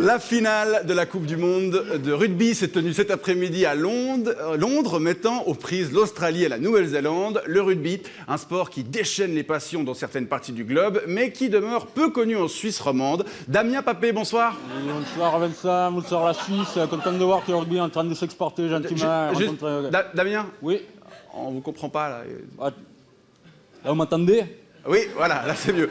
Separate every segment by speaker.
Speaker 1: La finale de la Coupe du Monde de rugby s'est tenue cet après-midi à Londres, mettant aux prises l'Australie et la Nouvelle-Zélande. Le rugby, un sport qui déchaîne les passions dans certaines parties du globe, mais qui demeure peu connu en Suisse romande. Damien Papé, bonsoir.
Speaker 2: Bonsoir Vincent, bonsoir la Suisse. Content de voir que le rugby est en train de s'exporter gentiment.
Speaker 1: Damien,
Speaker 2: oui.
Speaker 1: On vous comprend pas là.
Speaker 2: Là, vous m'entendez?
Speaker 1: Oui, voilà, là c'est mieux.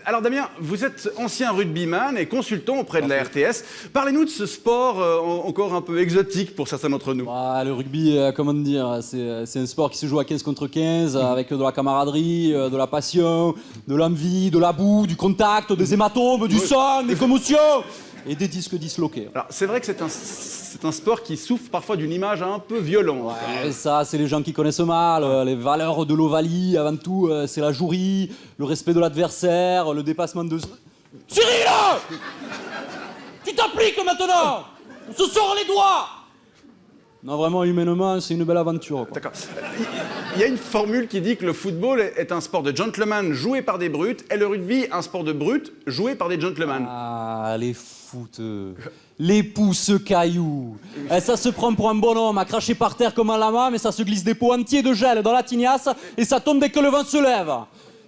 Speaker 1: Alors Damien, vous êtes ancien rugbyman et consultant auprès de la RTS. Parlez-nous de ce sport encore un peu exotique pour certains d'entre nous.
Speaker 2: Le rugby, comment dire, c'est un sport qui se joue à 15 contre 15, avec de la camaraderie, de la passion, de l'envie, de la boue, du contact, des hématomes, du sang, des commotions et des disques disloqués.
Speaker 1: Alors c'est vrai que c'est un sport qui souffre parfois d'une image un peu violente.
Speaker 2: Ouais, ça, c'est les gens qui connaissent mal. Les valeurs de l'Ovalie, avant tout, c'est la jouerie, le respect de l'adversaire, le dépassement de... Cyril! Tu t'appliques maintenant! On se sort les doigts! Non, vraiment, humainement, c'est une belle aventure.
Speaker 1: D'accord. Il y a une formule qui dit que le football est un sport de gentleman joué par des brutes et le rugby un sport de brutes joué par des gentlemen.
Speaker 2: Ah, les fouteux. Les pouces cailloux. Ça se prend pour un bonhomme à cracher par terre comme un lama, mais ça se glisse des pots entiers de gel dans la tignasse et ça tombe dès que le vent se lève.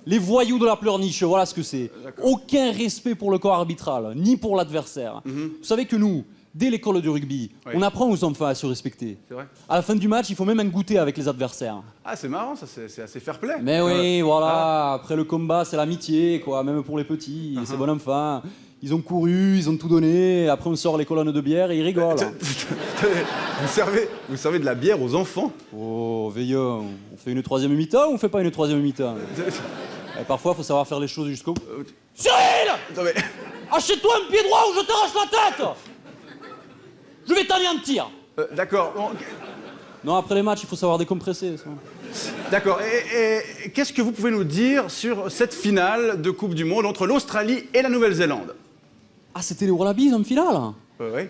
Speaker 2: Les voyous de la pleurniche, voilà ce que c'est. Aucun respect pour le corps arbitral, ni pour l'adversaire. Vous savez que nous, dès l'école du rugby, on apprend aux enfants à se respecter.
Speaker 1: C'est vrai.
Speaker 2: À la fin du match, il faut même un goûter avec les adversaires.
Speaker 1: Ah, c'est marrant, ça, c'est assez fair-play.
Speaker 2: Mais oui, voilà. Après le combat, c'est l'amitié, quoi. Même pour les petits, c'est bon enfant. Ils ont couru, ils ont tout donné. Après, on sort les colonnes de bière et ils rigolent.
Speaker 1: Vous servez de la bière aux enfants?
Speaker 2: Oh, veillons. On fait une troisième mi-temps ou on fait pas une troisième mi-temps? Et parfois, il faut savoir faire les choses jusqu'au bout. Cyril!
Speaker 1: Non, mais...
Speaker 2: Achète-toi un pied droit ou je t'arrache la tête! Je vais t'anéantir!
Speaker 1: D'accord. Bon,
Speaker 2: Non, après les matchs, il faut savoir décompresser. Ça.
Speaker 1: d'accord. Et qu'est-ce que vous pouvez nous dire sur cette finale de Coupe du Monde entre l'Australie et la Nouvelle-Zélande?
Speaker 2: Ah, c'était les Wallabies en finale?
Speaker 1: Oui.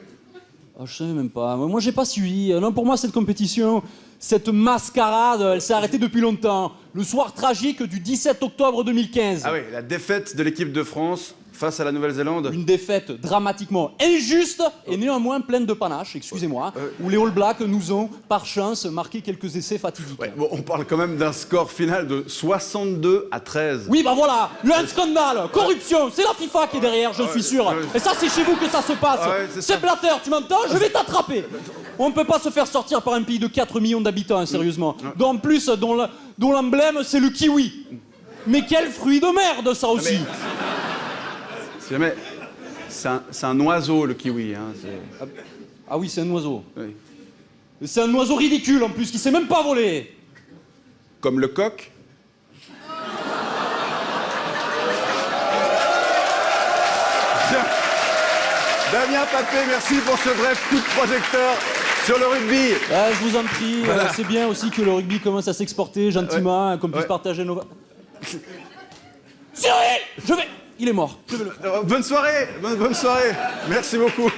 Speaker 2: Ah, je savais même pas. Moi, j'ai pas suivi. Non, pour moi, cette compétition, cette mascarade, elle s'est arrêtée depuis longtemps. Le soir tragique du 17 octobre 2015.
Speaker 1: Ah oui, la défaite de l'équipe de France face à la Nouvelle-Zélande.
Speaker 2: Une défaite dramatiquement injuste et néanmoins pleine de panache, excusez-moi, où les All Blacks nous ont, par chance, marqué quelques essais fatidiques.
Speaker 1: Ouais, bon, on parle quand même d'un score final de 62-13.
Speaker 2: Oui, bah voilà, un scandale, corruption, c'est la FIFA qui est derrière, je suis sûr. Et ça, c'est chez vous que ça se passe. C'est Blatter, tu m'entends? Je vais t'attraper. On ne peut pas se faire sortir par un pays de 4 millions d'habitants, sérieusement. En plus, dont l'emblème, c'est le kiwi. Mais quel fruit de merde, ça aussi.
Speaker 1: Jamais. C'est un oiseau, le kiwi. Hein,
Speaker 2: Ah oui, c'est un oiseau.
Speaker 1: oui.
Speaker 2: C'est un oiseau ridicule, en plus, qui sait même pas voler.
Speaker 1: Comme le coq. Damien Papé, merci pour ce bref coup de projecteur sur le rugby.
Speaker 2: Je vous en prie, c'est bien aussi que le rugby commence à s'exporter gentiment, qu'on puisse partager nos... Cyril! Il est mort.
Speaker 1: Bonne soirée, bonne soirée. Merci beaucoup.